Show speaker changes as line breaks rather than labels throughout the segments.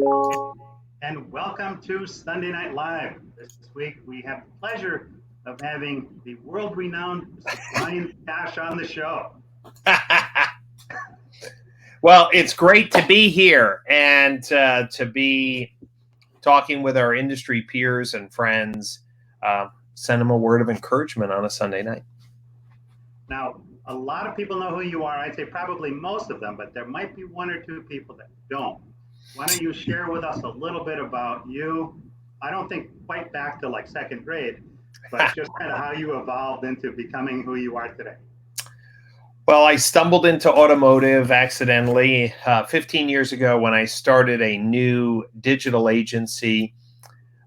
And welcome to Sunday Night Live. This week we have the pleasure of having the world-renowned Mr. Brian Pasch on the show.
Well, it's great to be here and to be talking with our industry peers and friends. Send them a word of encouragement on a Sunday night.
Now, a lot of people know who you are. I'd say probably most of them, but there might be one or two people that don't. Why don't you share with us a little bit about you? I don't think quite back to like second grade, but just kind of how you evolved into becoming who you are today.
Well, I stumbled into automotive accidentally 15 years ago when I started a new digital agency.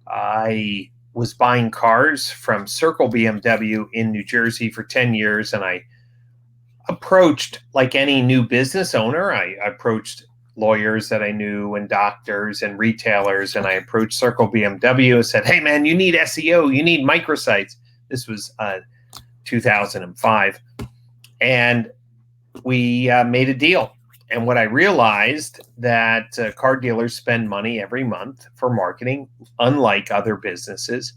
I was buying cars from Circle BMW in New Jersey for 10 years, and I approached, like any new business owner, I approached lawyers that I knew and doctors and retailers, and I approached Circle BMW and said, hey, man, you need SEO, you need microsites. This was 2005. And we made a deal. And what I realized that car dealers spend money every month for marketing, unlike other businesses.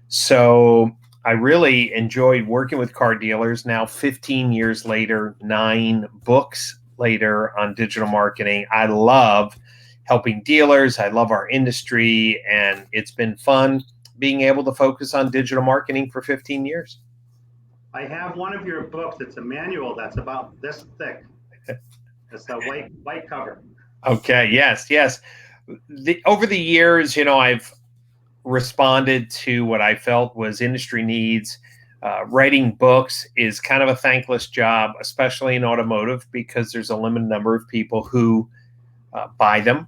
So I really enjoyed working with car dealers. Now, 15 years later, 9 books later on digital marketing. I love helping dealers. I love our industry. And it's been fun being able to focus on digital marketing for 15 years.
I have one of your books. It's a manual that's about this thick. It's a white cover.
Okay. Yes. Over the years, I've responded to what I felt was industry needs. Writing books is kind of a thankless job, especially in automotive, because there's a limited number of people who buy them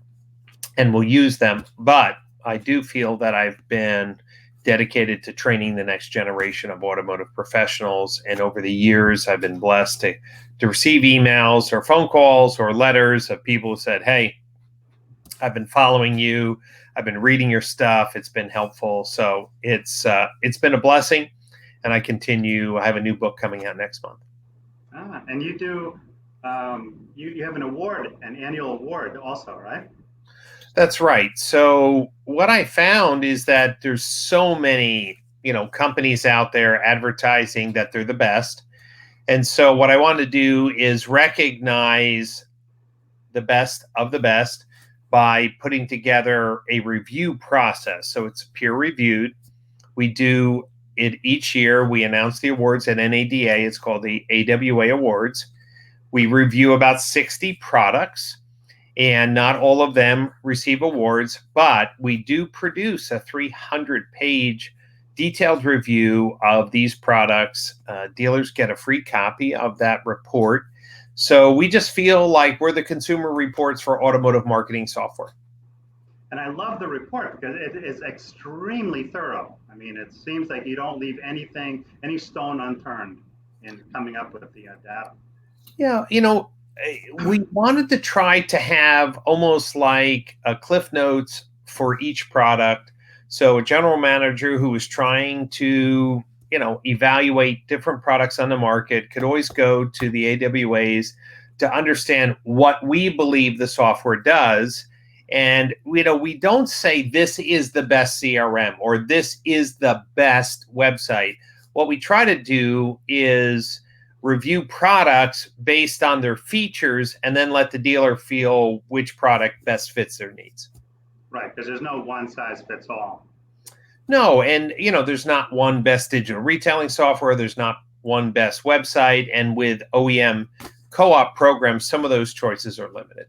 and will use them. But I do feel that I've been dedicated to training the next generation of automotive professionals. And over the years, I've been blessed to receive emails or phone calls or letters of people who said, hey, I've been following you. I've been reading your stuff. It's been helpful. So it's been a blessing. And I continue. I have a new book coming out next month.
And you do, you have an award, an annual award also, right?
That's right. So what I found is that there's so many, companies out there advertising that they're the best. And so what I want to do is recognize the best of the best by putting together a review process. So it's peer reviewed. We do it each year. We announce the awards at NADA. It's called the AWA Awards. We review about 60 products, and not all of them receive awards, but we do produce a 300-page detailed review of these products. Dealers get a free copy of that report. So we just feel like we're the Consumer Reports for automotive marketing software.
And I love the report because it is extremely thorough. I mean, it seems like you don't leave any stone unturned in coming up with the data.
Yeah, we wanted to try to have almost like a Cliff Notes for each product. So a general manager who was trying to, evaluate different products on the market could always go to the AWAs to understand what we believe the software does. And, we don't say this is the best CRM or this is the best website. What we try to do is review products based on their features and then let the dealer feel which product best fits their needs.
Right, because there's no one size fits all.
No, and there's not one best digital retailing software. There's not one best website. And with OEM co-op programs, some of those choices are limited.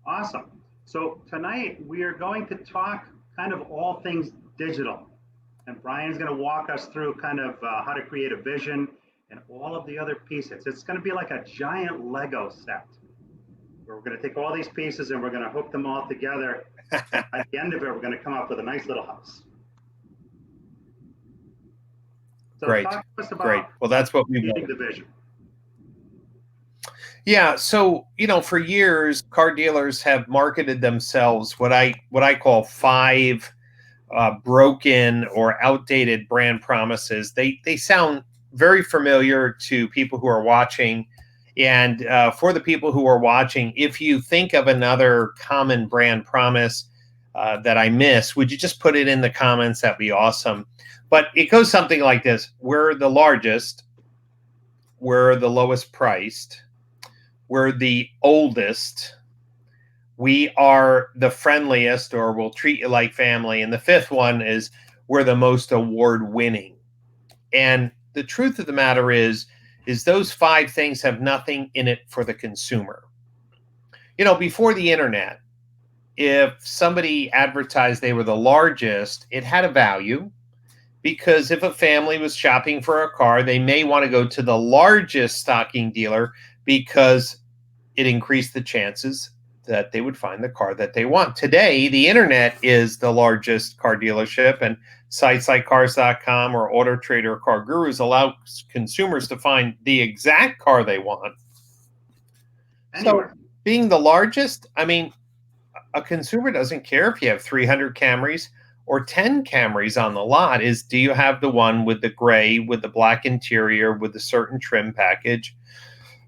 Awesome. So tonight we are going to talk kind of all things digital. And Brian's going to walk us through kind of how to create a vision and all of the other pieces. It's going to be like a giant Lego set. We're going to take all these pieces and we're going to hook them all together. At the end of it, we're going to come up with a nice little house. So
Great.
Talk to us about
Great. Well, that's what we
creating the vision.
Yeah. So, for years, car dealers have marketed themselves what I call 5 broken or outdated brand promises. They sound very familiar to people who are watching And for the people who are watching, if you think of another common brand promise that I miss, would you just put it in the comments? That'd be awesome. But it goes something like this. We're the largest. We're the lowest priced. We're the oldest. We are the friendliest, or we'll treat you like family. And the fifth one is we're the most award winning. And the truth of the matter is those five things have nothing in it for the consumer. You know, before the internet, if somebody advertised they were the largest, it had a value, because if a family was shopping for a car, they may want to go to the largest stocking dealer because it increased the chances that they would find the car that they want. Today, the internet is the largest car dealership, and sites like cars.com or Auto Trader or Car Gurus allow consumers to find the exact car they want.
Anywhere.
So being the largest, I mean, a consumer doesn't care if you have 300 Camrys or 10 Camrys on the lot. Is, do you have the one with the gray, with the black interior, with a certain trim package?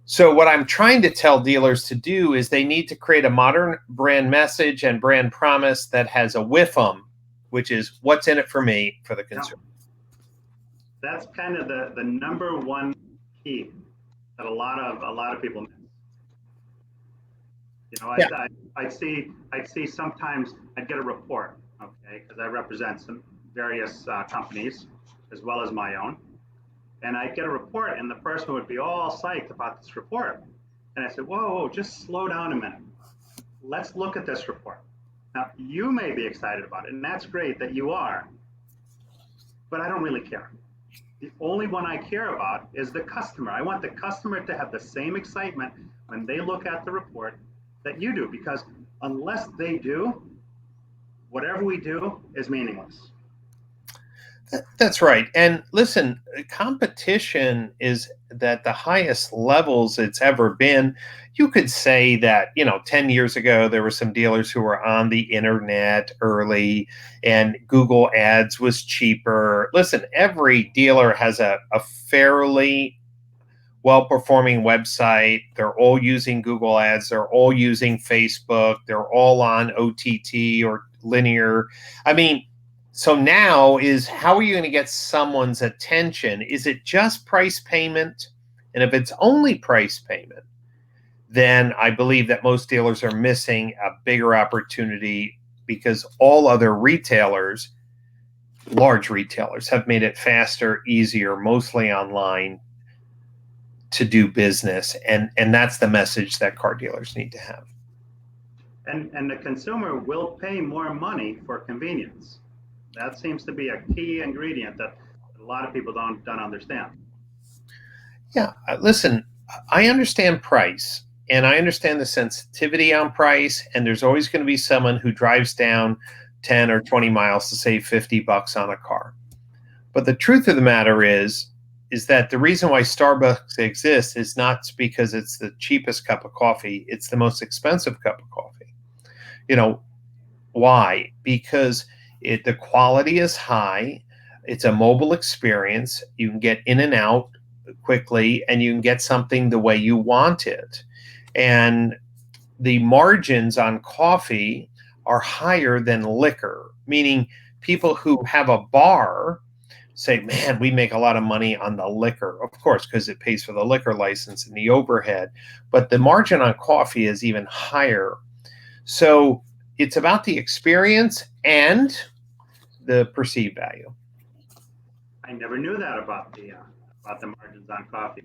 So what I'm trying to tell dealers to do is they need to create a modern brand message and brand promise that has a WIFM, which is what's in it for me, for the consumer.
That's kind of the number one key that a lot of people miss. You know,
Yeah.
I'd see sometimes I'd get a report, okay, because I represent some various companies as well as my own. And I'd get a report, and the person would be all psyched about this report. And I said, whoa, just slow down a minute. Let's look at this report. Now, you may be excited about it, and that's great that you are, but I don't really care. The only one I care about is the customer. I want the customer to have the same excitement when they look at the report that you do, because unless they do, whatever we do is meaningless.
That's right. And listen, competition is at the highest levels it's ever been. You could say that, 10 years ago, there were some dealers who were on the internet early and Google ads was cheaper. Listen, every dealer has a fairly well-performing website. They're all using Google ads. They're all using Facebook. They're all on OTT or linear. I mean, so now is, how are you going to get someone's attention? Is it just price payment? And if it's only price payment, then I believe that most dealers are missing a bigger opportunity, because all other retailers, large retailers, have made it faster, easier, mostly online, to do business. And that's the message that car dealers need to have.
And the consumer will pay more money for convenience. That seems to be a key ingredient that a lot of people don't understand.
Yeah, listen, I understand price, and I understand the sensitivity on price, and there's always going to be someone who drives down 10 or 20 miles to save $50 on a car. But the truth of the matter is that the reason why Starbucks exists is not because it's the cheapest cup of coffee, it's the most expensive cup of coffee. Why? Because the quality is high, it's a mobile experience, you can get in and out quickly, and you can get something the way you want it. And the margins on coffee are higher than liquor, meaning people who have a bar say, man, we make a lot of money on the liquor, of course, because it pays for the liquor license and the overhead. But the margin on coffee is even higher. So it's about the experience and the perceived value.
I never knew that about the margins on coffee,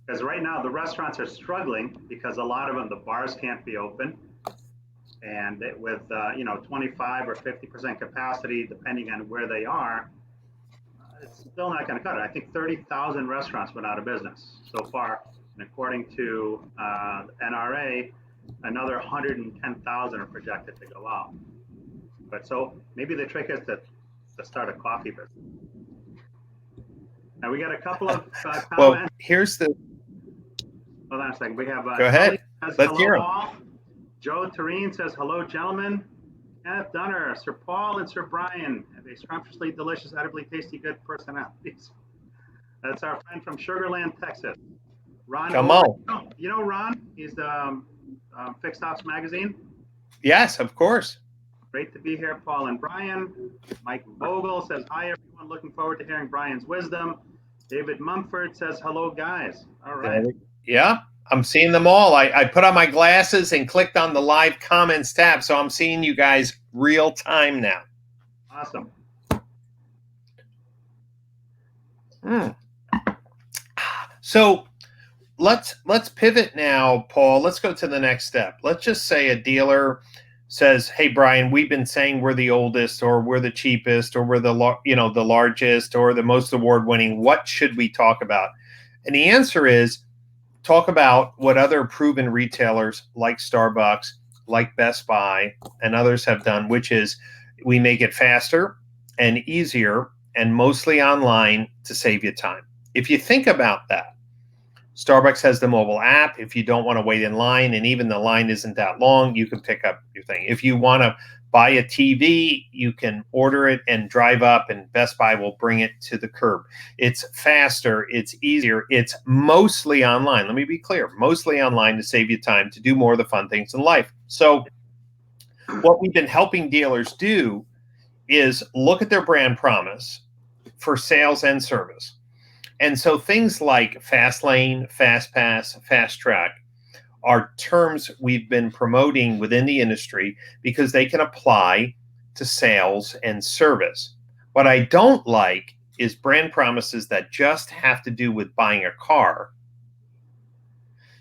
because right now the restaurants are struggling because a lot of them, the bars can't be open, and with 25 or 50% capacity, depending on where they are, it's still not going to cut it. I think 30,000 restaurants went out of business so far, and according to NRA, another 110,000 are projected to go out. But so maybe the trick is to start a coffee business. Now we got a couple of comments.
Well, here's the.
Hold on a second. We have.
Go ahead. Let's hear them.
Joe Tureen says, hello, gentlemen. Kenneth Dunner, Sir Paul and Sir Brian have a scrumptiously delicious, edibly tasty, good personalities. That's our friend from Sugar Land, Texas. Ron
Come
Over.
on.
You know Ron? He's the Fixed Ops Magazine.
Yes, of course.
Great to be here, Paul and Brian. Mike Vogel says, hi, everyone. Looking forward to hearing Brian's wisdom. David Mumford says, hello, guys. All right.
Yeah, I'm seeing them all. I put on my glasses and clicked on the live comments tab, so I'm seeing you guys real time now.
Awesome.
So let's pivot now, Paul. Let's go to the next step. Let's just say a dealer says, "Hey, Brian, we've been saying we're the oldest, or we're the cheapest, or we're the the largest, or the most award-winning. What should we talk about?" And the answer is, talk about what other proven retailers like Starbucks, like Best Buy, and others have done, which is we make it faster and easier and mostly online to save you time. If you think about that, Starbucks has the mobile app. If you don't want to wait in line, and even the line isn't that long, you can pick up your thing. If you want to buy a TV, you can order it and drive up, and Best Buy will bring it to the curb. It's faster. It's easier. It's mostly online. Let me be clear, mostly online to save you time to do more of the fun things in life. So what we've been helping dealers do is look at their brand promise for sales and service. And so things like fast lane, fast pass, fast track are terms we've been promoting within the industry because they can apply to sales and service. What I don't like is brand promises that just have to do with buying a car.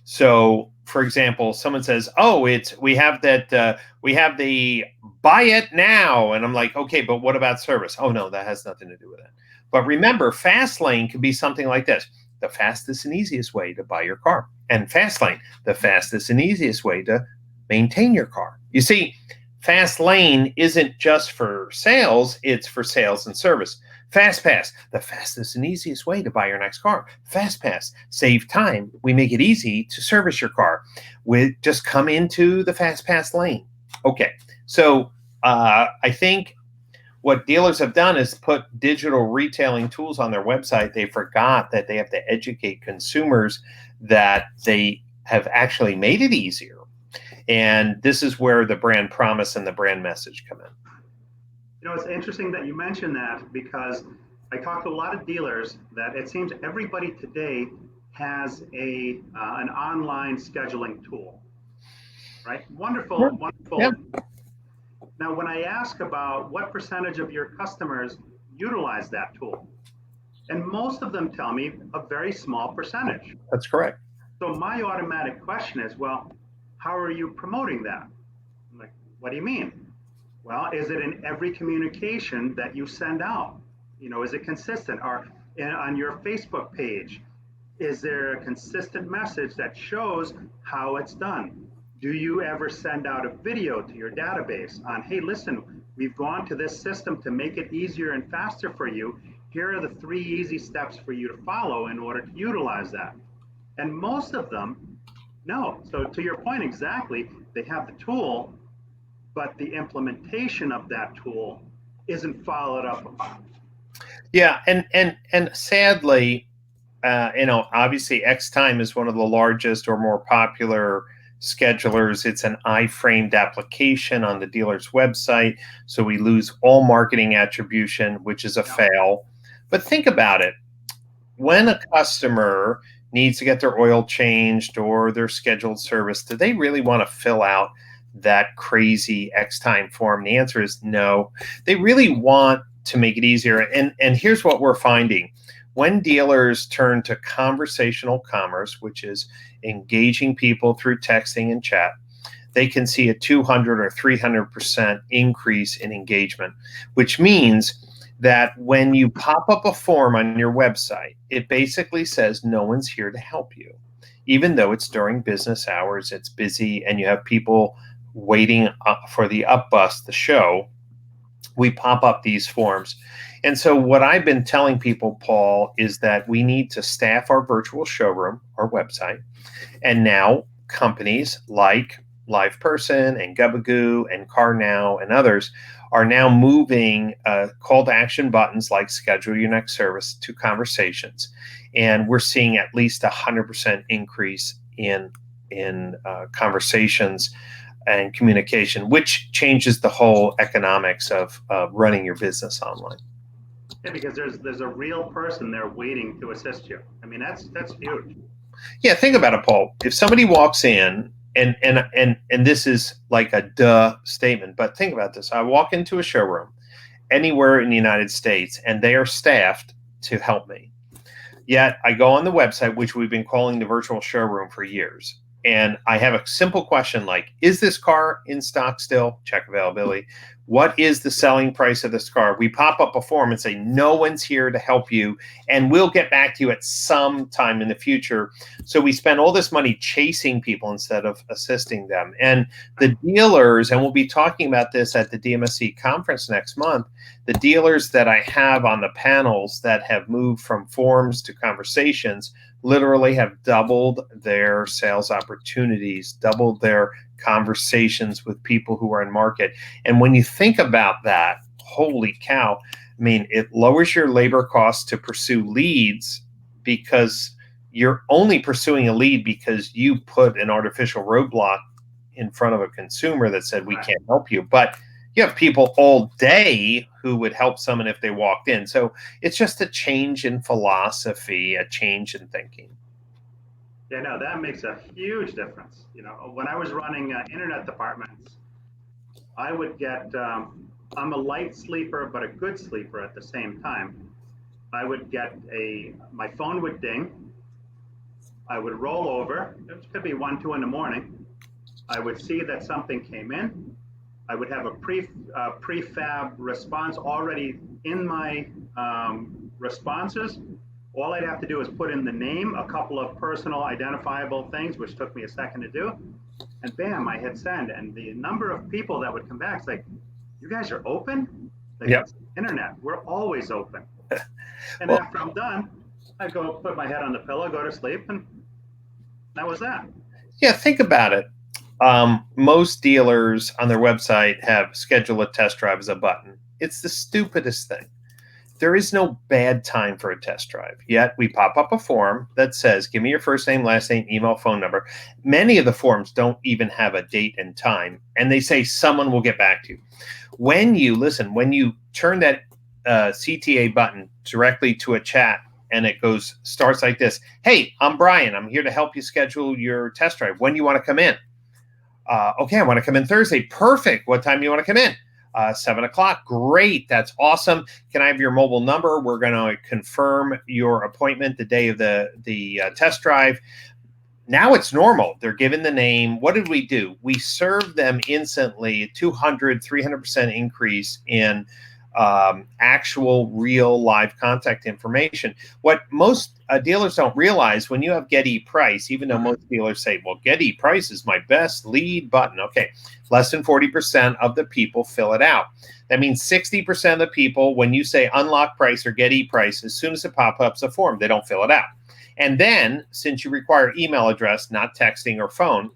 So, for example, someone says, "Oh, we have the buy it now," and I'm like, "Okay, but what about service?" "Oh no, that has nothing to do with it." But remember, fast lane could be something like this: the fastest and easiest way to buy your car, and fast lane, the fastest and easiest way to maintain your car. You see, fast lane isn't just for sales; it's for sales and service. Fast Pass, the fastest and easiest way to buy your next car. Fast Pass, save time. We make it easy to service your car. We just come into the Fast Pass lane. Okay, so I think what dealers have done is put digital retailing tools on their website. They forgot that they have to educate consumers that they have actually made it easier. And this is where the brand promise and the brand message come in.
You know, it's interesting that you mentioned that because I talk to a lot of dealers that it seems everybody today has an online scheduling tool, right? Wonderful,
Yeah.
wonderful.
Yeah.
Now, when I ask about what percentage of your customers utilize that tool, and most of them tell me a very small percentage.
That's correct.
So my automatic question is, well, how are you promoting that? I'm like, what do you mean? Well, is it in every communication that you send out? You know, is it consistent? Or on your Facebook page, is there a consistent message that shows how it's done? Do you ever send out a video to your database on, hey, listen, we've gone to this system to make it easier and faster for you. Here are the 3 easy steps for you to follow in order to utilize that. And most of them, no. So to your point exactly, they have the tool, but the implementation of that tool isn't followed up upon.
Yeah, and sadly, obviously Xtime is one of the largest or more popular schedulers. It's an iframed application on the dealer's website, so we lose all marketing attribution, which is a fail. But think about it. When a customer needs to get their oil changed or their scheduled service, do they really want to fill out that crazy Xtime form? The answer is no. They really want to make it easier. And here's what we're finding. When dealers turn to conversational commerce, which is engaging people through texting and chat, they can see a 200 or 300% increase in engagement, which means that when you pop up a form on your website, it basically says no one's here to help you. Even though it's during business hours, it's busy, and you have people waiting for the up bus, the show, we pop up these forms. And so what I've been telling people, Paul, is that we need to staff our virtual showroom, our website. And now companies like LivePerson and Gubagoo and CarNow and others are now moving call to action buttons like schedule your next service to conversations. And we're seeing at least 100% increase in conversations and communication, which changes the whole economics of running your business online.
Yeah, because there's a real person there waiting to assist you. I mean, that's huge.
Yeah, think about it, Paul. If somebody walks in, and this is like a duh statement, but think about this. I walk into a showroom anywhere in the United States, and they are staffed to help me. Yet I go on the website, which we've been calling the virtual showroom for years, and I have a simple question like, is this car in stock still? Check availability. What is the selling price of this car? We pop up a form and say, no one's here to help you, and we'll get back to you at some time in the future. So we spend all this money chasing people instead of assisting them. And the dealers, and we'll be talking about this at the DMSC conference next month, the dealers that I have on the panels that have moved from forms to conversations literally have doubled their sales opportunities, doubled their conversations with people who are in market. And when you think about that, holy cow, I mean, it lowers your labor costs to pursue leads because you're only pursuing a lead because you put an artificial roadblock in front of a consumer that said, we can't help you. But you have people all day who would help someone if they walked in. So it's just a change in philosophy, a change in thinking.
Yeah, no, that makes a huge difference. You know, when I was running internet departments, I would get, I'm a light sleeper, but a good sleeper at the same time. I would get my phone would ding. I would roll over. It could be 1, 2 in the morning. I would see that something came in. I would have a prefab response already in my responses. All I'd have to do is put in the name, a couple of personal identifiable things, which took me a second to do, and bam, I hit send. And the number of people that would come back, it's like, you guys are open? Like,
yep.
It's internet, we're always open. And
well,
after I'm done, I go put my head on the pillow, go to sleep, and that was that.
Yeah, think about it. Most dealers on their website have schedule a test drive as a button. It's the stupidest thing. There is no bad time for a test drive. Yet we pop up a form that says, give me your first name, last name, email, phone number. Many of the forms don't even have a date and time. And they say someone will get back to you. When you turn that CTA button directly to a chat and it starts like this. Hey, I'm Brian. I'm here to help you schedule your test drive. When do you want to come in? Okay, I want to come in Thursday. Perfect. What time do you want to come in? 7 o'clock. Great. That's awesome. Can I have your mobile number? We're going to confirm your appointment the day of the test drive. Now it's normal. They're given the name. What did we do? We served them instantly 200, 300% increase in actual real live contact information. What most dealers don't realize, when you have Get ePrice, even though most dealers say, well, Get ePrice is my best lead button. Okay, less than 40% of the people fill it out. That means 60% of the people, when you say unlock price or Get ePrice, as soon as it pops a form, they don't fill it out. And then, since you require email address, not texting or phone,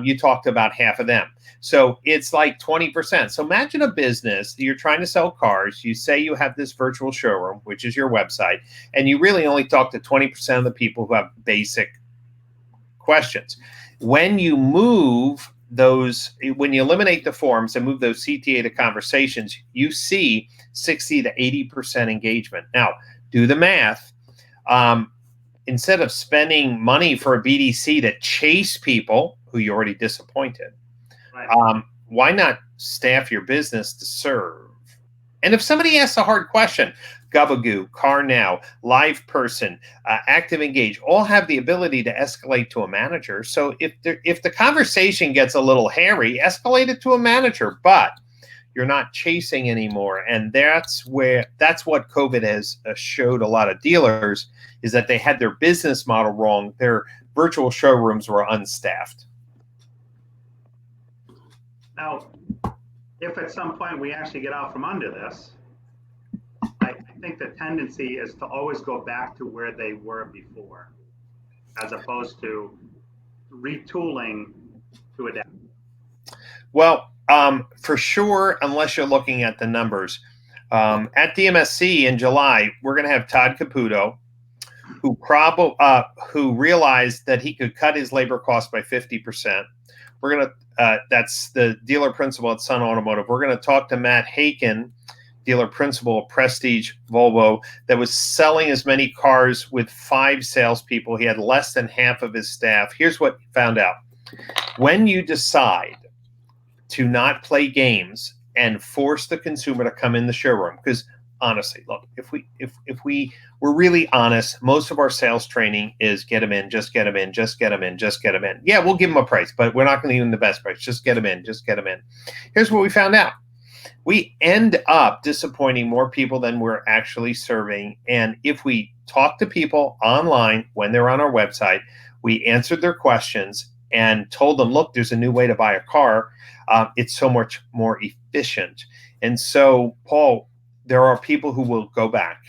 you talked about half of them. So it's like 20%. So imagine a business, you're trying to sell cars. You say you have this virtual showroom, which is your website, and you really only talk to 20% of the people who have basic questions. When you eliminate the forms and move those CTA to conversations, you see 60 to 80% engagement. Now, do the math. Instead of spending money for a BDC to chase people who you already disappointed, right. Why not staff your business to serve? And if somebody asks a hard question, Gubagoo, Car Now, Live Person, Active Engage, all have the ability to escalate to a manager. So if the conversation gets a little hairy, escalate it to a manager, but you're not chasing anymore. And that's what COVID has showed a lot of dealers, is that they had their business model wrong. Their virtual showrooms were unstaffed.
Now, if at some point we actually get out from under this, I think the tendency is to always go back to where they were before, as opposed to retooling to adapt.
Well, For sure, unless you're looking at the numbers. At DMSC in July, we're going to have Todd Caputo, who realized that he could cut his labor cost by 50%. We're going to that's the dealer principal at Sun Automotive. We're going to talk to Matt Haken, dealer principal of Prestige Volvo, that was selling as many cars with 5 salespeople. He had less than half of his staff. Here's what he found out: when you decide to not play games and force the consumer to come in the showroom, because honestly, look, if we were really honest, most of our sales training is get them in, just get them in, just get them in, just get them in. Yeah, we'll give them a price, but we're not going to give them the best price. Just get them in, just get them in. Here's what we found out: we end up disappointing more people than we're actually serving. And if we talk to people online when they're on our website, we answered their questions and told them, look, there's a new way to buy a car. It's so much more efficient. And so, Paul, there are people who will go back.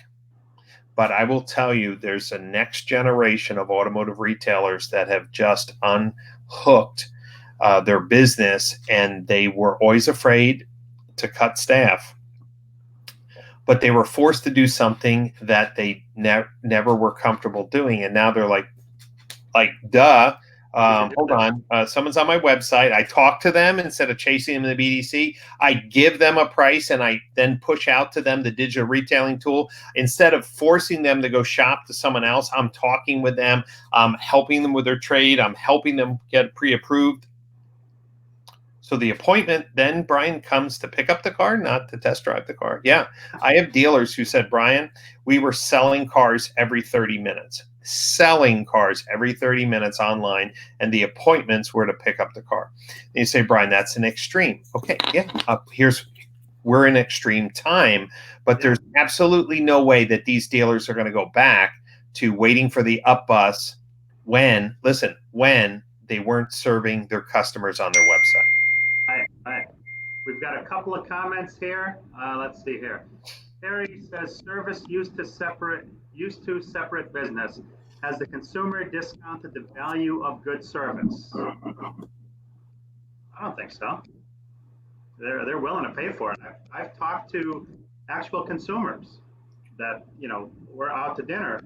But I will tell you, there's a next generation of automotive retailers that have just unhooked their business, and they were always afraid to cut staff. But they were forced to do something that they never were comfortable doing. And now they're like, duh. Hold on. Someone's on my website. I talk to them instead of chasing them in the BDC. I give them a price, and I then push out to them the digital retailing tool. Instead of forcing them to go shop to someone else, I'm talking with them. I'm helping them with their trade. I'm helping them get pre-approved. So the appointment then, Brian, comes to pick up the car, not to test drive the car. Yeah. I have dealers who said, Brian, we were selling cars every 30 minutes. Selling cars every 30 minutes online, and the appointments were to pick up the car. And you say, Brian, that's an extreme. Okay, yeah. We're in extreme time, but there's absolutely no way that these dealers are going to go back to waiting for the up bus when they weren't serving their customers on their website.
Right. We've got a couple of comments here. Let's see here. Terry says, service used to separate business. Has the consumer discounted the value of good service? I don't think so. They're willing to pay for it. I've talked to actual consumers that, we're out to dinner,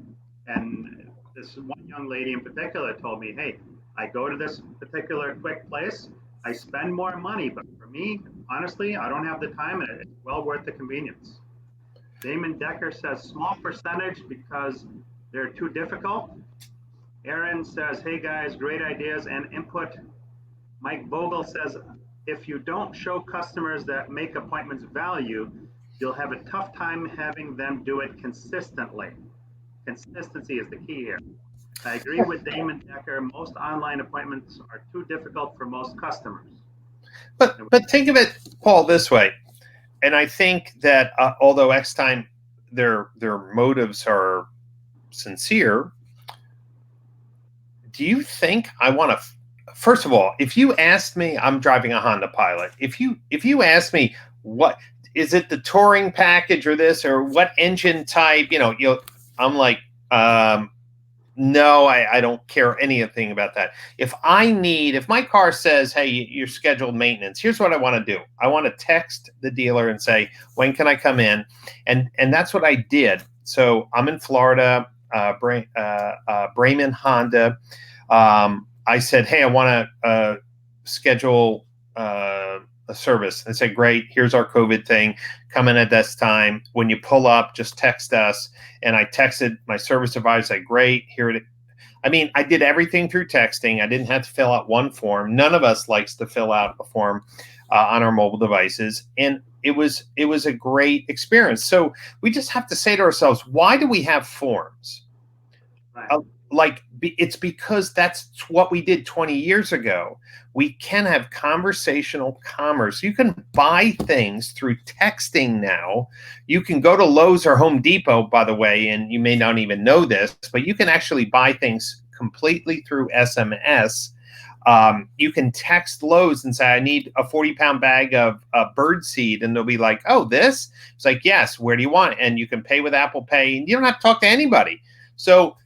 and this one young lady in particular told me, hey, I go to this particular quick place, I spend more money, but for me, honestly, I don't have the time, and it's well worth the convenience. Damon Decker says small percentage because they're too difficult. Aaron says, hey guys, great ideas and input. Mike Vogel says, if you don't show customers that make appointments value, you'll have a tough time having them do it consistently. Consistency is the key here. I agree with Damon Decker. Most online appointments are too difficult for most customers.
But think of it, Paul, this way. And I think that although X-Time, their motives are sincere, do you think I want to? First of all, if you asked me, I'm driving a Honda Pilot. If you asked me, what is it, the touring package or this or what engine type? I'm like, no, I don't care anything about that. If my car says, hey, you're scheduled maintenance, here's what I want to do. I want to text the dealer and say, when can I come in? And that's what I did. So I'm in Florida, Bremen Honda. I said, hey, I want to schedule a service. And say, great, here's our COVID thing. Come in at this time. When you pull up, just text us. And I texted my service advisor, say, great, here it is. I mean, I did everything through texting. I didn't have to fill out one form. None of us likes to fill out a form on our mobile devices. And it was a great experience. So we just have to say to ourselves, why do we have forms? Right. It's because that's what we did 20 years ago. We can have conversational commerce. You can buy things through texting now. You can go to Lowe's or Home Depot, by the way, and you may not even know this, but you can actually buy things completely through SMS. You can text Lowe's and say, I need a 40-pound bag of bird seed. And they'll be like, oh, this? It's like, yes, where do you want it? And you can pay with Apple Pay. And you don't have to talk to anybody. So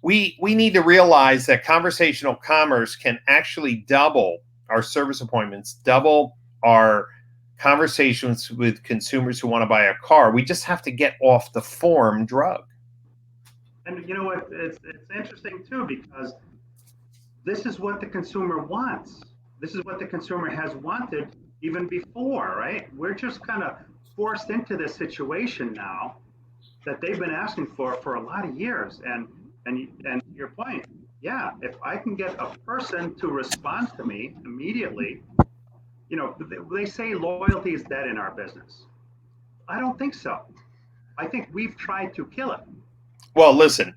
we need to realize that conversational commerce can actually double our service appointments, double our conversations with consumers who want to buy a car. We just have to get off the form drug.
And you know what? It's interesting too, because this is what the consumer wants. This is what the consumer has wanted even before, right? We're just kind of forced into this situation now that they've been asking for a lot of years. And your point, yeah, if I can get a person to respond to me immediately, you know, they say loyalty is dead in our business. I don't think so. I think we've tried to kill it.
Well, listen,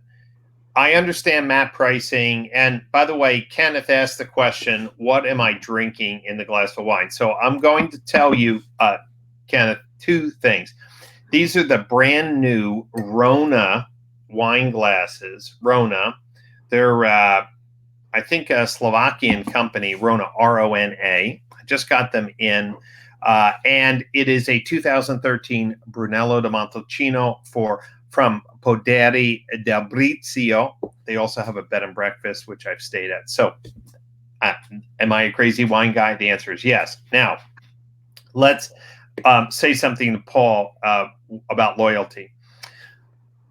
I understand map pricing. And by the way, Kenneth asked the question, what am I drinking in the glass of wine? So I'm going to tell you, Kenneth, two things. These are the brand new Rona wine glasses. Rona. They're, I think, a Slovakian company, Rona, R-O-N-A. I just got them in. And it is a 2013 Brunello di Montalcino from Poderi del Brizio. They also have a bed and breakfast, which I've stayed at. So am I a crazy wine guy? The answer is yes. Now, let's say something to Paul about loyalty.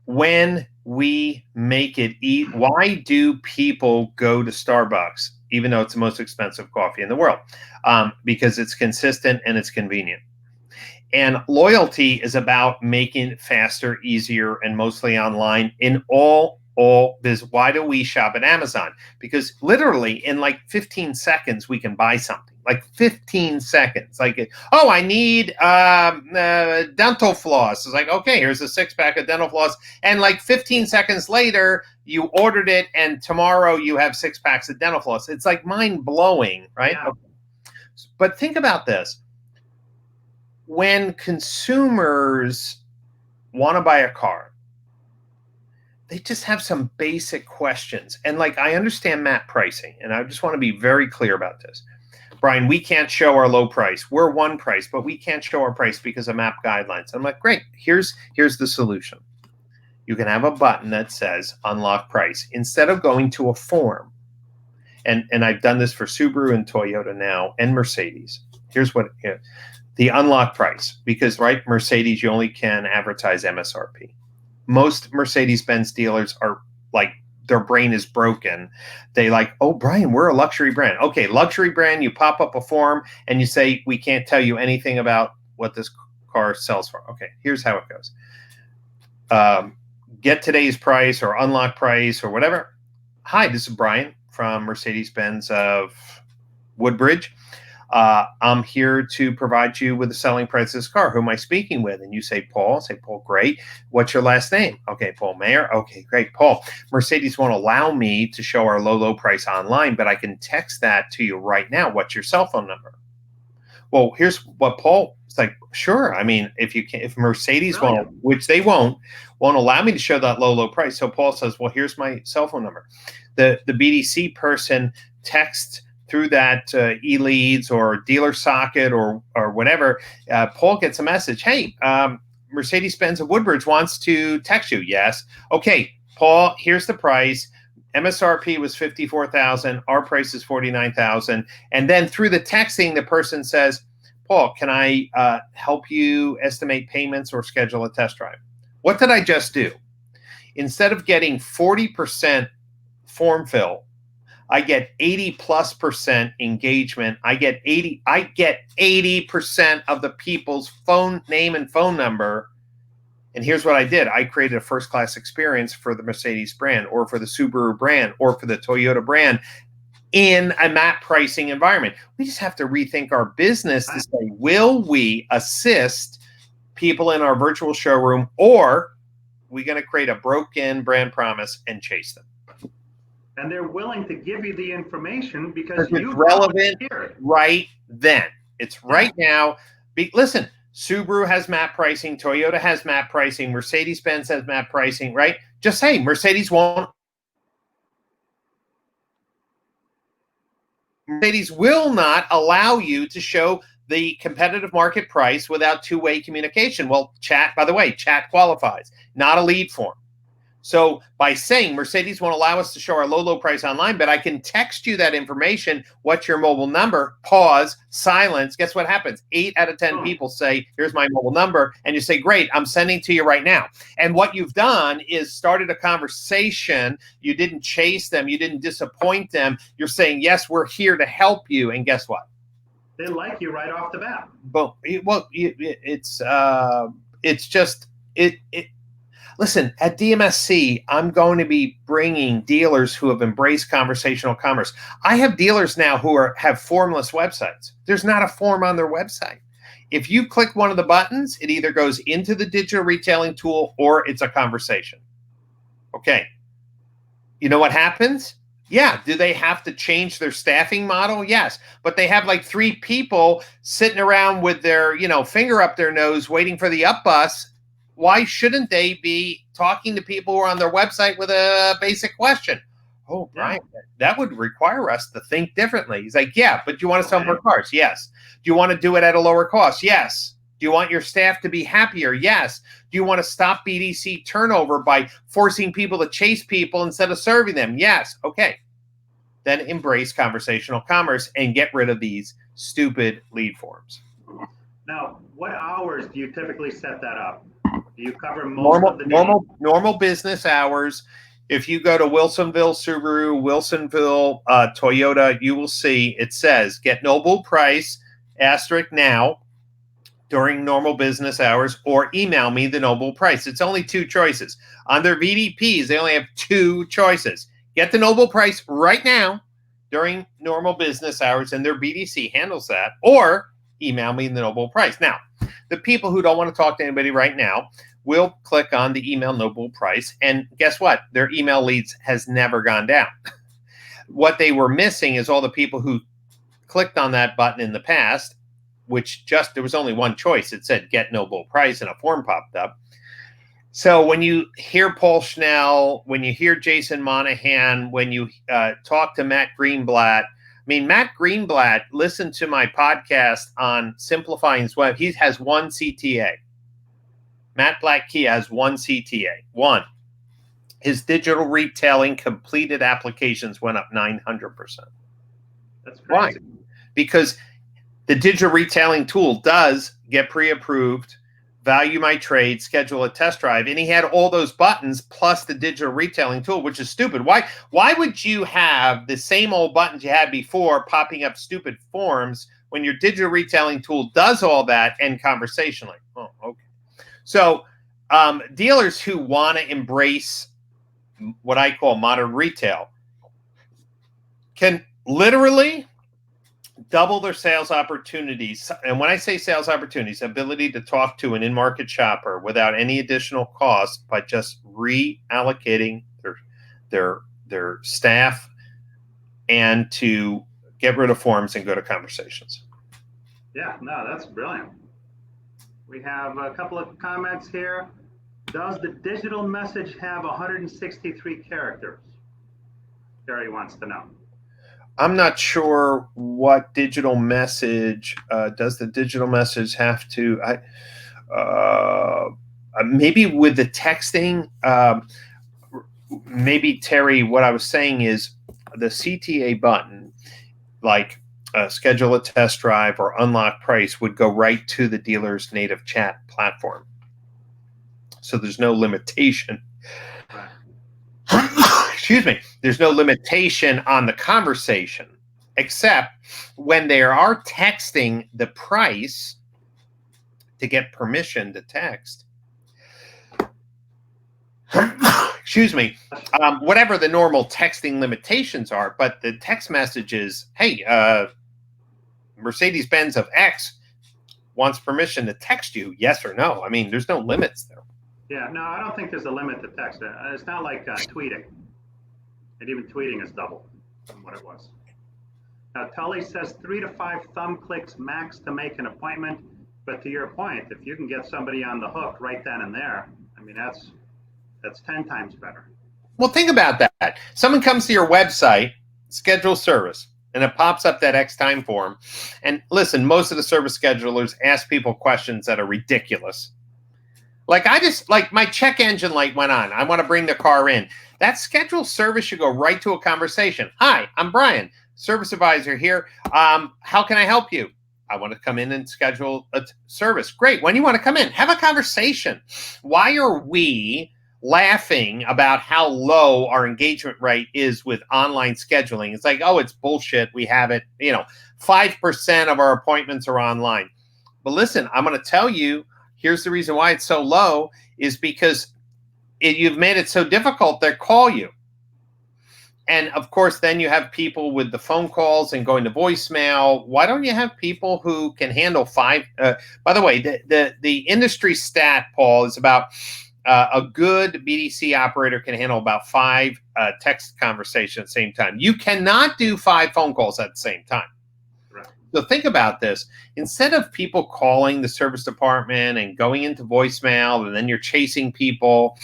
When we make it eat, why do people go to Starbucks, even though it's the most expensive coffee in the world? Because it's consistent and it's convenient. And loyalty is about making it faster, easier, and mostly online in all business. Why do we shop at Amazon? Because literally in like 15 seconds, we can buy something. Like 15 seconds. Like, oh, I need dental floss. It's like, okay, here's a 6-pack of dental floss. And like 15 seconds later, you ordered it, and tomorrow you have 6 packs of dental floss. It's like mind-blowing, right?
Yeah.
But think about this. When consumers want to buy a car, they just have some basic questions. And like, I understand map pricing, and I just want to be very clear about this. Brian, we can't show our low price. We're one price, but we can't show our price because of map guidelines. I'm like, great, here's the solution. You can have a button that says unlock price instead of going to a form. And I've done this for Subaru and Toyota now and Mercedes. Here's what the unlock price, because right, Mercedes, you only can advertise MSRP. Most Mercedes-Benz dealers are like, their brain is broken. They like, oh, Brian, we're a luxury brand. Okay, luxury brand, you pop up a form and you say, we can't tell you anything about what this car sells for. Okay, here's how it goes. Get today's price or unlock price or whatever. Hi, this is Brian from Mercedes-Benz of Woodbridge. I'm here to provide you with the selling price of this car. Who am I speaking with? And you say, Paul. Say, Paul, great. What's your last name? Okay, Paul Mayer. Okay, great. Paul, Mercedes won't allow me to show our low price online, but I can text that to you right now. What's your cell phone number? Well, here's what Paul is like. Sure. I mean, if Mercedes won't, which they won't allow me to show that low price. So Paul says, well, here's my cell phone number. The BDC person texts through that e-leads or dealer socket or whatever. Paul gets a message. Hey, Mercedes-Benz of Woodbridge wants to text you. Yes. Okay, Paul, here's the price. MSRP was $54,000. Our price is $49,000. And then through the texting, the person says, Paul, can I help you estimate payments or schedule a test drive? What did I just do? Instead of getting 40% form fill, I get 80+% engagement. I get 80% of the people's phone name and phone number. And here's what I did. I created a first-class experience for the Mercedes brand or for the Subaru brand or for the Toyota brand in a map pricing environment. We just have to rethink our business to say, will we assist people in our virtual showroom, or are we going to create a broken brand promise and chase them?
And they're willing to give you the information because
it's relevant right then. It's right now. Listen, Subaru has map pricing, Toyota has map pricing, Mercedes-Benz has map pricing, right? Just say Mercedes will not allow you to show the competitive market price without two-way communication. Well, chat, by the way, chat qualifies, not a lead form. So by saying Mercedes won't allow us to show our low price online, but I can text you that information. What's your mobile number? Pause, silence. Guess what happens? 8 out of 10 people say, here's my mobile number. And you say, great, I'm sending to you right now. And what you've done is started a conversation. You didn't chase them. You didn't disappoint them. You're saying, yes, we're here to help you. And guess what?
They like you right off the bat.
But well, it's just it. Listen, at DMSC, I'm going to be bringing dealers who have embraced conversational commerce. I have dealers now who have formless websites. There's not a form on their website. If you click one of the buttons, it either goes into the digital retailing tool or it's a conversation. Okay. You know what happens? Yeah. Do they have to change their staffing model? Yes. But they have like 3 people sitting around with their, finger up their nose waiting for the up bus. Why shouldn't they be talking to people who are on their website with a basic question? Oh, Brian, that would require us to think differently. He's like, yeah, but do you want to sell more cars? Yes. Do you want to do it at a lower cost? Yes. Do you want your staff to be happier? Yes. Do you want to stop BDC turnover by forcing people to chase people instead of serving them? Yes. Okay. Then embrace conversational commerce and get rid of these stupid lead forms.
Now, what hours do you typically set that up? Do you cover most of the day?
Normal business hours. If you go to Wilsonville Subaru, Wilsonville Toyota, you will see it says get Noble Price * now during normal business hours, or email me the Noble Price. It's only 2 choices. On their VDPs, they only have 2 choices. Get the Noble Price right now during normal business hours, and their BDC handles that, or email me the Noble Price. Now, the people who don't want to talk to anybody right now will click on the email Noble Price, and guess what? Their email leads has never gone down. What they were missing is all the people who clicked on that button in the past, which there was only one choice. It said get Noble Price, and a form popped up. So when you hear Paul Schnell, when you hear Jason Monahan, when you talk to Matt Greenblatt, Matt Greenblatt listened to my podcast on simplifying his web. He has 1 CTA. Matt Black Key has 1 CTA. 1. His digital retailing completed applications went up 900%.
That's crazy.
Why? Because the digital retailing tool does get pre-approved, value my trade, schedule a test drive, and he had all those buttons plus the digital retailing tool, which is stupid. Why would you have the same old buttons you had before popping up stupid forms when your digital retailing tool does all that and conversationally? Oh, okay. So dealers who want to embrace what I call modern retail can literally double their sales opportunities. And when I say sales opportunities, ability to talk to an in-market shopper without any additional cost by just reallocating their staff and to get rid of forms and go to conversations.
Yeah, no, that's brilliant. We have a couple of comments here. Does the digital message have 163 characters? Terry wants to know.
I'm not sure what digital message does the digital message have to. Maybe with the texting. Maybe Terry, what I was saying is the CTA button, like schedule a test drive or unlock price, would go right to the dealer's native chat platform. So there's no limitation. Excuse me. There's no limitation on the conversation, except when they are texting the price to get permission to text. Excuse me. Whatever the normal texting limitations are, but the text message is, hey, Mercedes-Benz of X wants permission to text you, yes or no. There's no limits there.
Yeah, no, I don't think there's a limit to text. It's not like tweeting. And even tweeting is double from what it was. Now, Tully says 3 to 5 thumb clicks max to make an appointment. But to your point, if you can get somebody on the hook right then and there, that's 10 times better.
Well, think about that. Someone comes to your website, schedule service, and it pops up that X time form. And listen, most of the service schedulers ask people questions that are ridiculous. Like I just like my check engine light went on. I want to bring the car in. That scheduled service should go right to a conversation. Hi, I'm Brian, service advisor here. How can I help you? I want to come in and schedule a service. Great. When you want to come in, have a conversation. Why are we laughing about how low our engagement rate is with online scheduling? It's like, oh, it's bullshit. We have it, 5% of our appointments are online. But listen, I'm going to tell you, here's the reason why it's so low is because you've made it so difficult they call you. And of course, then you have people with the phone calls and going to voicemail. Why don't you have people who can handle five? By the way, the industry stat, Paul, is about a good BDC operator can handle about 5 text conversations at the same time. You cannot do 5 phone calls at the same time.
Right.
So think about this. Instead of people calling the service department and going into voicemail and then you're chasing people,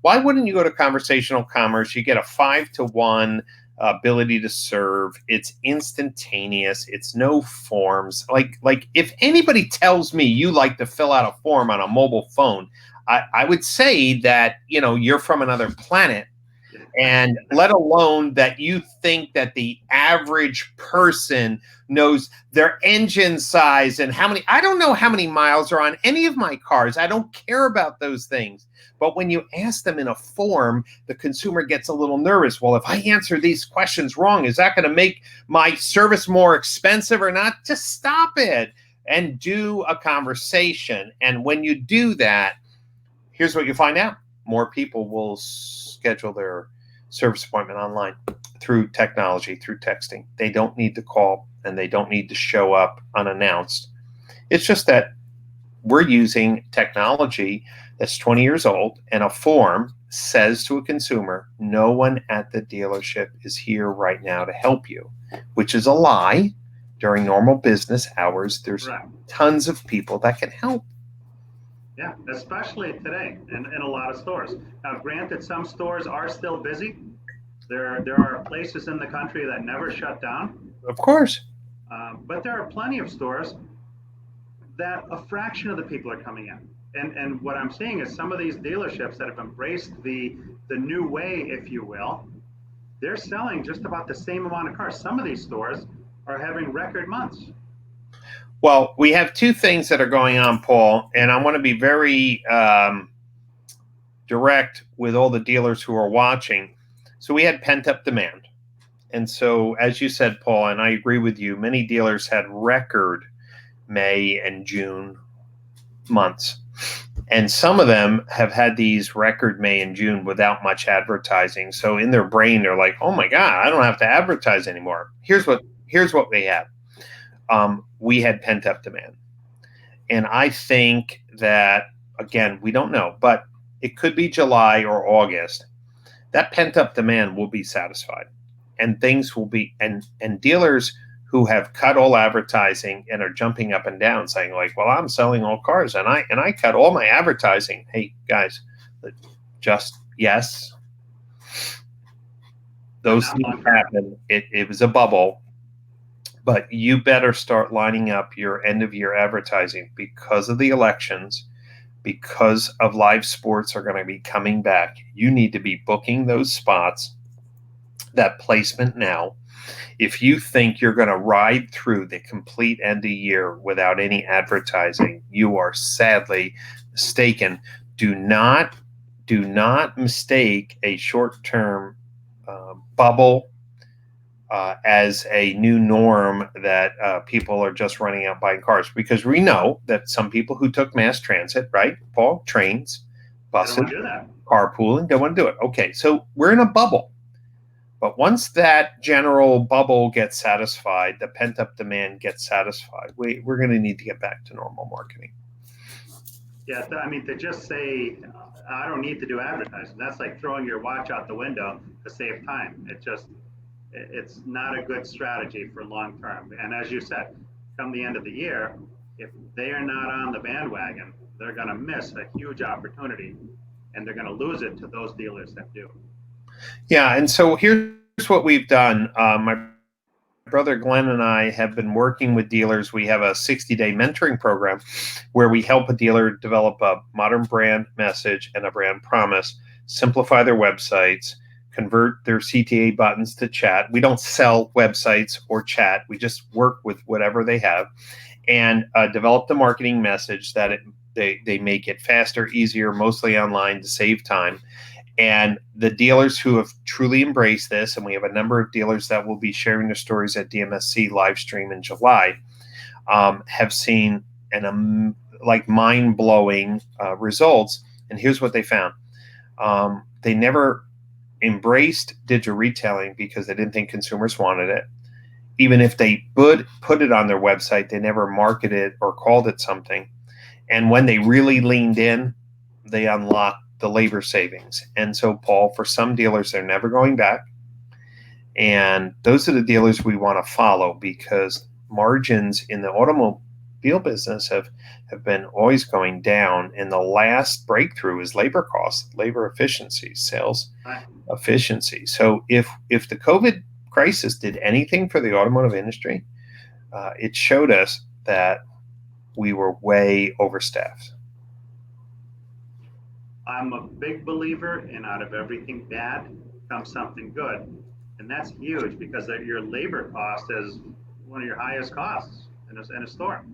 why wouldn't you go to conversational commerce? You get a 5-to-1 ability to serve. It's instantaneous. It's no forms. Like if anybody tells me you like to fill out a form on a mobile phone, I would say that, you're from another planet. And let alone that you think that the average person knows their engine size and how many, I don't know how many miles are on any of my cars. I don't care about those things. But when you ask them in a form, the consumer gets a little nervous. Well, if I answer these questions wrong, is that going to make my service more expensive or not? Just stop it and do a conversation. And when you do that, here's what you find out. More people will schedule their service appointment online through technology, through texting. They don't need to call and they don't need to show up unannounced. It's just that we're using technology that's 20 years old, and a form says to a consumer, no one at the dealership is here right now to help you, which is a lie. During normal business hours, there's tons of people that can help.
Yeah, especially today in a lot of stores. Now, granted, some stores are still busy. There are places in the country that never shut down.
Of course.
But there are plenty of stores that a fraction of the people are coming in. And what I'm seeing is some of these dealerships that have embraced the new way, if you will, they're selling just about the same amount of cars. Some of these stores are having record months.
Well, we have 2 things that are going on, Paul, and I want to be very direct with all the dealers who are watching. So we had pent-up demand. And so, as you said, Paul, and I agree with you, many dealers had record May and June months. And some of them have had these record May and June without much advertising. So in their brain, they're like, oh my God, I don't have to advertise anymore. Here's what we had. We had pent-up demand. And I think that, again, we don't know, but it could be July or August. That pent-up demand will be satisfied. And things will be, and dealers who have cut all advertising and are jumping up and down saying like, well, I'm selling all cars and I cut all my advertising. Hey guys, just yes. Those things happen. It was a bubble, but you better start lining up your end of year advertising because of the elections, because of live sports are going to be coming back. You need to be booking those spots, that placement now. If you think you're going to ride through the complete end of year without any advertising, you are sadly mistaken. Do not mistake a short-term bubble as a new norm that people are just running out buying cars, because we know that some people who took mass transit, right, Paul, trains, buses, carpooling, don't want to do it. Okay, so we're in a bubble. But once that general bubble gets satisfied, the pent-up demand gets satisfied, we're going to need to get back to normal marketing.
Yeah, I mean, to just say, I don't need to do advertising, that's like throwing your watch out the window to save time. It's not a good strategy for long term. And as you said, come the end of the year, if they are not on the bandwagon, they're going to miss a huge opportunity and they're going to lose it to those dealers that do.
Yeah, and so here's what we've done. My brother Glenn and I have been working with dealers. We have a 60-day mentoring program where we help a dealer develop a modern brand message and a brand promise, simplify their websites, convert their CTA buttons to chat. We don't sell websites or chat. We just work with whatever they have, and develop the marketing message that they make it faster, easier, mostly online to save time. And the dealers who have truly embraced this, and we have a number of dealers that will be sharing their stories at DMSC live stream in July, have seen like mind-blowing results. And here's what they found. They never embraced digital retailing because they didn't think consumers wanted it. Even if they put it on their website, they never marketed or called it something. And when they really leaned in, they unlocked the labor savings. And so, Paul, for some dealers, they're never going back. And those are the dealers we want to follow, because margins in the automobile business have been always going down. And the last breakthrough is labor costs, labor efficiency, sales efficiency. So if the COVID crisis did anything for the automotive industry, it showed us that we were way overstaffed.
I'm a big believer in out of everything bad comes something good. And that's huge, because your labor cost is one of your highest costs in a store.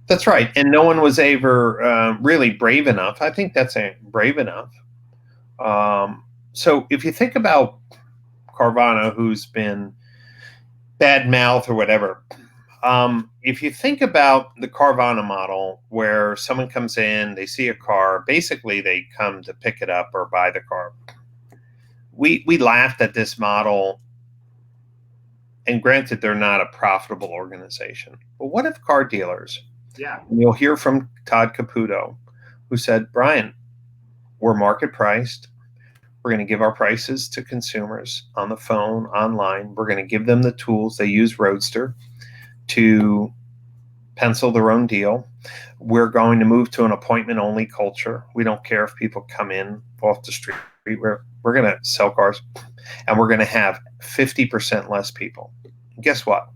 That's right. And no one was ever really brave enough. I think that's brave enough. So if you think about Carvana, who's been bad mouth or whatever, if you think about the Carvana model, where someone comes in, they see a car, basically they come to pick it up or buy the car. We laughed at this model, and granted, they're not a profitable organization. But what if car dealers?
Yeah.
And you'll hear from Todd Caputo, who said, Brian, we're market priced. We're going to give our prices to consumers on the phone, online. We're going to give them the tools. They use Roadster to pencil their own deal. We're going to move to an appointment-only culture. We don't care if people come in off the street. We're going to sell cars, and we're going to have 50% less people. And guess what?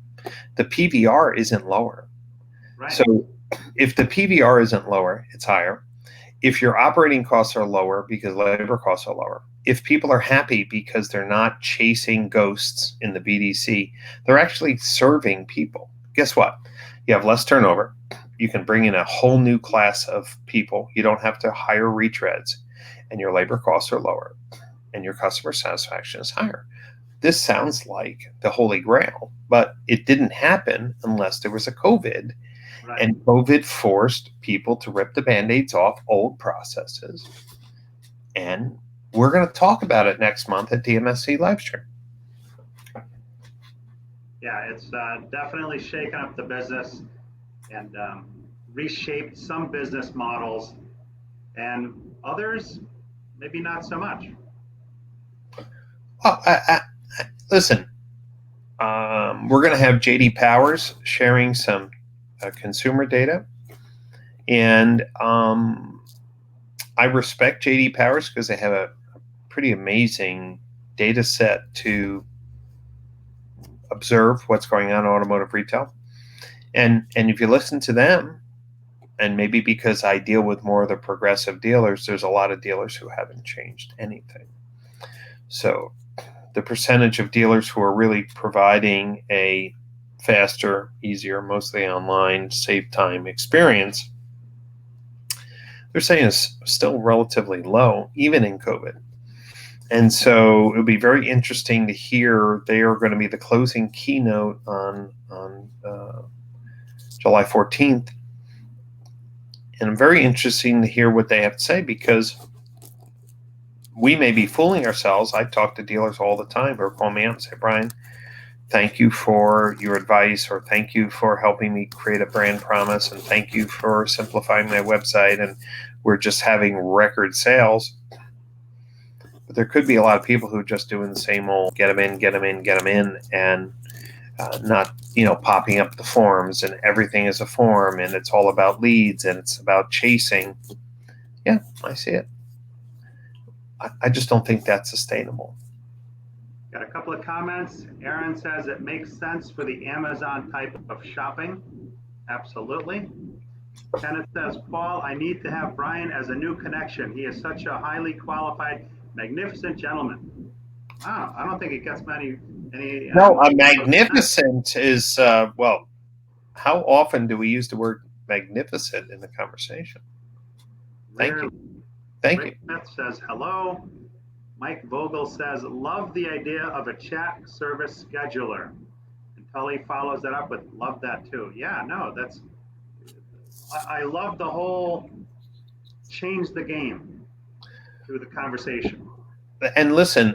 The PVR isn't lower.
Right.
So if the PVR isn't lower, it's higher. If your operating costs are lower because labor costs are lower, if people are happy because they're not chasing ghosts in the BDC, they're actually serving people. Guess what? You have less turnover. You can bring in a whole new class of people. You don't have to hire retreads, and your labor costs are lower, and your customer satisfaction is higher. This sounds like the Holy Grail, but it didn't happen unless there was a COVID. Right. And COVID forced people to rip the Band-Aids off old processes. And we're going to talk about it next month at DMSC Livestream.
Yeah, it's definitely shaken up the business and reshaped some business models, and others maybe not so much.
Well, listen, we're going to have JD Powers sharing some consumer data, and I respect JD Powers because they have a pretty amazing data set to observe what's going on in automotive retail. And if you listen to them, and maybe because I deal with more of the progressive dealers, there's a lot of dealers who haven't changed anything. So the percentage of dealers who are really providing a faster, easier, mostly online, save time experience, they're saying is still relatively low, even in COVID. And so it'll be very interesting to hear. They are going to be the closing keynote on July 14th. And very interesting to hear what they have to say, because we may be fooling ourselves. I talk to dealers all the time who call me up and say, Brian, thank you for your advice, or thank you for helping me create a brand promise, and thank you for simplifying my website, and we're just having record sales. But there could be a lot of people who are just doing the same old get them in, and not, popping up the forms, and everything is a form, and it's all about leads, and it's about chasing. Yeah, I see it. I just don't think that's sustainable.
Got a couple of comments. Aaron says it makes sense for the Amazon type of shopping. Absolutely. Kenneth says, Paul, I need to have Brian as a new connection. He is such a highly qualified, magnificent gentleman. Wow, I don't think it gets any.
No, a magnificent is, well, how often do we use the word magnificent in the conversation? Thank you. Thank you.
Smith says, hello. Mike Vogel says, love the idea of a chat service scheduler. And Tully follows that up with, love that too. Yeah, no, I love the whole change the game through the conversation.
And listen,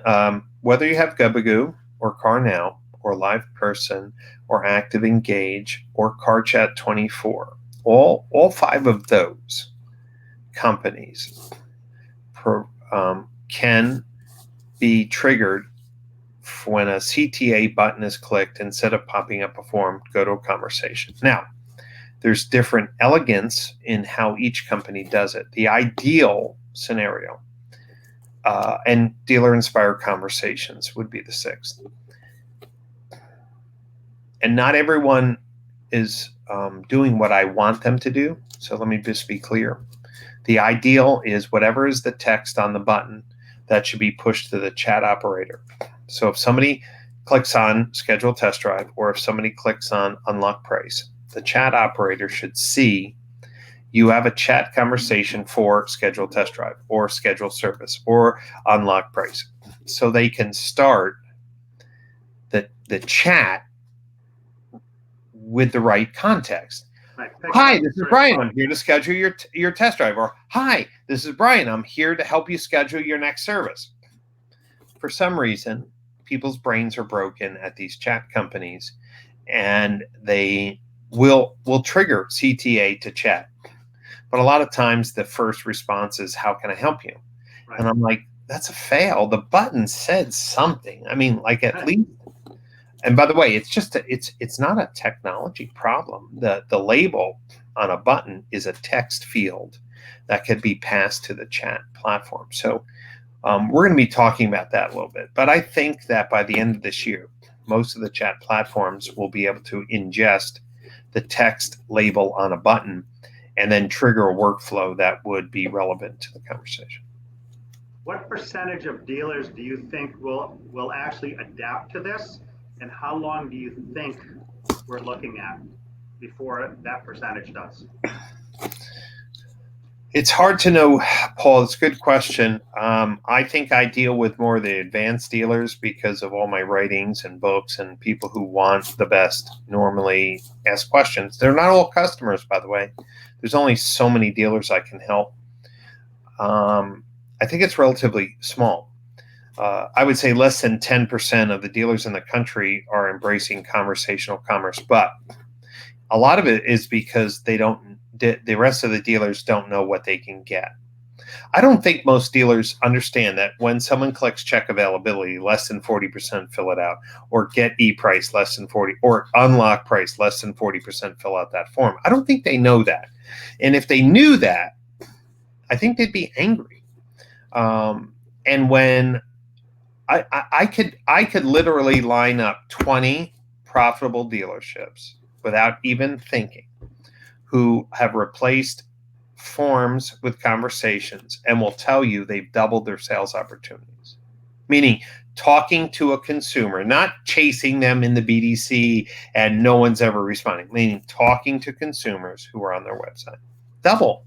whether you have Gubagoo or CarNow or Live Person or Active Engage or CarChat 24, all five of those companies can be triggered when a CTA button is clicked. Instead of popping up a form, go to a conversation. Now, there's different elegance in how each company does it. The ideal scenario and dealer-inspired conversations would be the sixth. And not everyone is doing what I want them to do. So let me just be clear. The ideal is whatever is the text on the button, that should be pushed to the chat operator. So if somebody clicks on schedule test drive, or if somebody clicks on unlock price, the chat operator should see you have a chat conversation for schedule test drive or schedule service or unlock price. So they can start the chat with the right context.
Right.
Hi, this is Brian. I'm here to schedule your test drive. Or, hi, this is Brian. I'm here to help you schedule your next service. For some reason, people's brains are broken at these chat companies, and they will trigger CTA to chat. But a lot of times the first response is, how can I help you? Right. And I'm like, that's a fail. The button said something. I mean, like at least. And by the way, it's not a technology problem. The label on a button is a text field that could be passed to the chat platform. So we're going to be talking about that a little bit. But I think that by the end of this year, most of the chat platforms will be able to ingest the text label on a button and then trigger a workflow that would be relevant to the conversation.
What percentage of dealers do you think will actually adapt to this? And how long do you think we're looking at before that percentage does?
It's hard to know, Paul. It's a good question. I think I deal with more of the advanced dealers because of all my writings and books, and people who want the best normally ask questions. They're not all customers, by the way. There's only so many dealers I can help. I think it's relatively small. I would say less than 10% of the dealers in the country are embracing conversational commerce, but a lot of it is because the rest of the dealers don't know what they can get. I don't think most dealers understand that when someone clicks check availability, less than 40% fill it out, or get e-price less than 40, or unlock price less than 40% fill out that form. I don't think they know that. And if they knew that, I think they'd be angry. And when I could literally line up 20 profitable dealerships without even thinking, who have replaced forms with conversations and will tell you they've doubled their sales opportunities. Meaning talking to a consumer, not chasing them in the BDC and no one's ever responding, meaning talking to consumers who are on their website. Double.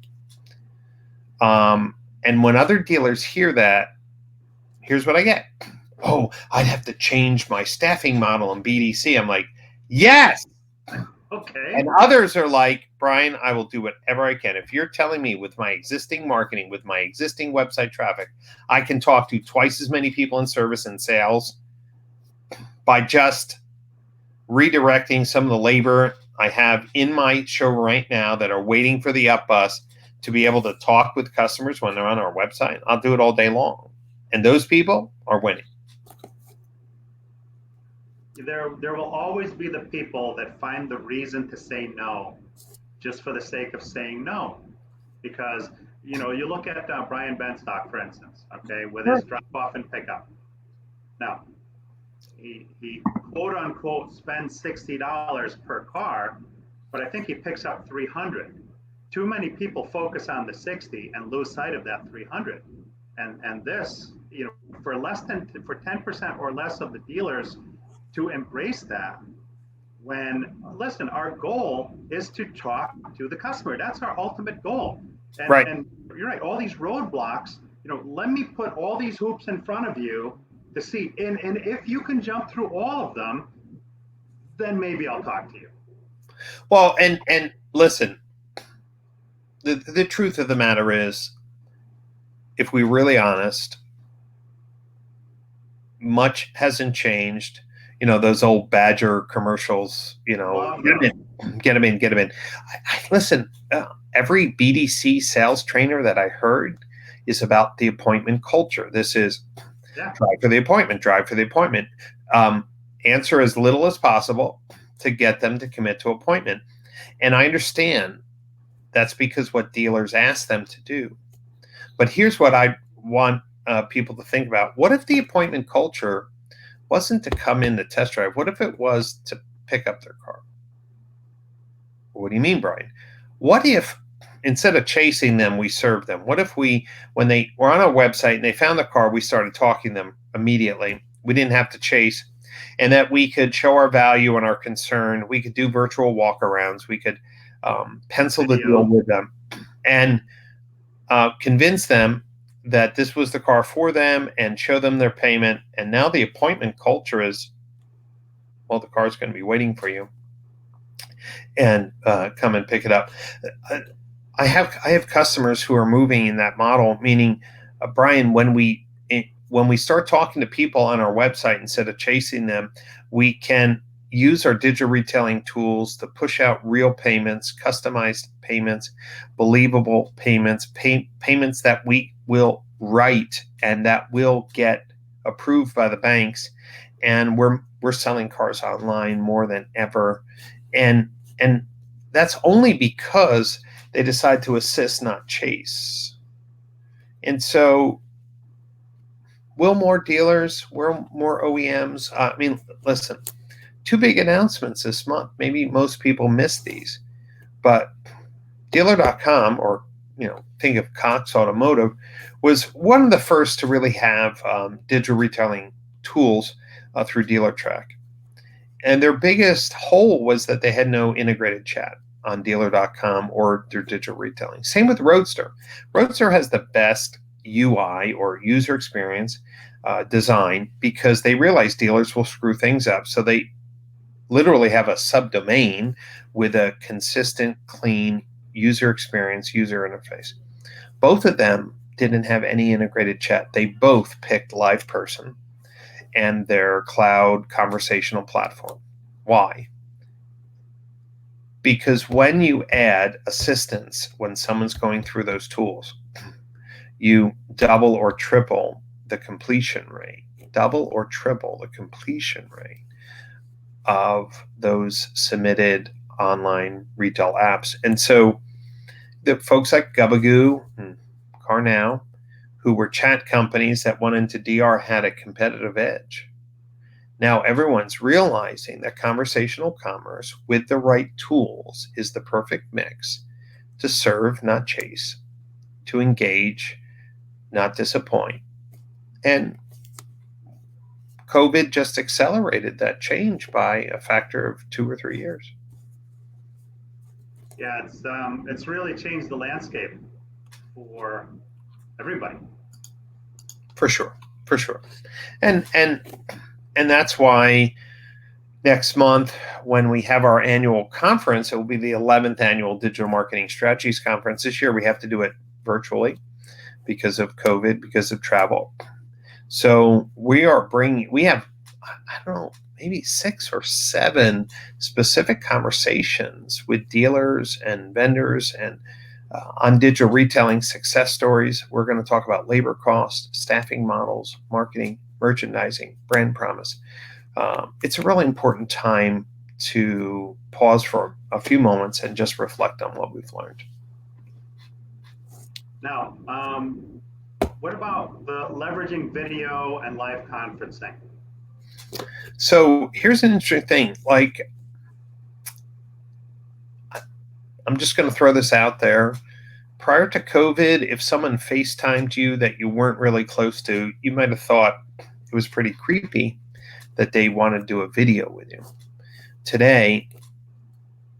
And when other dealers hear that, here's what I get. Oh, I'd have to change my staffing model in BDC. I'm like, yes.
Okay.
And others are like, Brian, I will do whatever I can. If you're telling me with my existing marketing, with my existing website traffic, I can talk to twice as many people in service and sales by just redirecting some of the labor I have in my show right now that are waiting for the up bus to be able to talk with customers when they're on our website, I'll do it all day long. And those people are winning.
There will always be the people that find the reason to say no, just for the sake of saying no. Because, you look at Brian Benstock, for instance, okay, with his drop off and pickup. Now, he quote unquote spends $60 per car, but I think he picks up 300. Too many people focus on the 60 and lose sight of that 300. And this, for less than for 10% or less of the dealers to embrace that, when listen, our goal is to talk to the customer. That's our ultimate goal.
Right.
And you're right, all these roadblocks, let me put all these hoops in front of you to see. And if you can jump through all of them, then maybe I'll talk to you.
Well, and listen, the truth of the matter is, if we're really honest, much hasn't changed. Those old Badger commercials, get them in. Listen, every BDC sales trainer that I heard is about the appointment culture. This is drive for the appointment. Answer as little as possible to get them to commit to appointment. And I understand that's because what dealers ask them to do. But here's what I want people to think about. What if the appointment culture wasn't to come in to test drive? What if it was to pick up their car? What do you mean, Brian? What if instead of chasing them, we served them? What if when they were on our website and they found the car, we started talking to them immediately? We didn't have to chase, and that we could show our value and our concern. We could do virtual walkarounds. We could pencil the deal with them and convince them that this was the car for them and show them their payment. And now the appointment culture is, well, the car's going to be waiting for you, and come and pick it up. I have customers who are moving in that model, meaning, Brian, when we start talking to people on our website, instead of chasing them, we can use our digital retailing tools to push out real payments, customized payments, believable payments, payments that we will write and that will get approved by the banks. And we're selling cars online more than ever. And that's only because they decide to assist, not chase. And so will more dealers, will more OEMs? Listen, two big announcements this month. Maybe most people missed these, but dealer.com, or think of Cox Automotive, was one of the first to really have digital retailing tools through DealerTrack. And their biggest hole was that they had no integrated chat on dealer.com or their digital retailing. Same with Roadster. Roadster has the best UI, or user experience design, because they realize dealers will screw things up. So they literally have a subdomain with a consistent, clean user experience, user interface. Both of them didn't have any integrated chat. They both picked LivePerson and their cloud conversational platform. Why? Because when you add assistance, when someone's going through those tools, you double or triple the completion rate. Double or triple the completion rate of those submitted online retail apps. And so the folks like Gubagoo and CarNow, who were chat companies that went into DR, had a competitive edge. Now everyone's realizing that conversational commerce with the right tools is the perfect mix to serve, not chase, to engage, not disappoint. And COVID just accelerated that change by a factor of 2 or 3 years.
Yeah, it's really changed the landscape for everybody.
For sure. And that's why next month, when we have our annual conference, it will be the 11th annual Digital Marketing Strategies Conference. This year we have to do it virtually because of COVID, because of travel. So we have, I don't know, maybe 6 or 7 specific conversations with dealers and vendors and on digital retailing success stories. We're going to talk about labor cost, staffing models, marketing, merchandising, brand promise. It's a really important time to pause for a few moments and just reflect on what we've learned.
Now, what about the leveraging video and live conferencing?
So here's an interesting thing. Like, I'm just going to throw this out there. Prior to COVID, if someone FaceTimed you that you weren't really close to, you might have thought it was pretty creepy that they wanted to do a video with you. Today,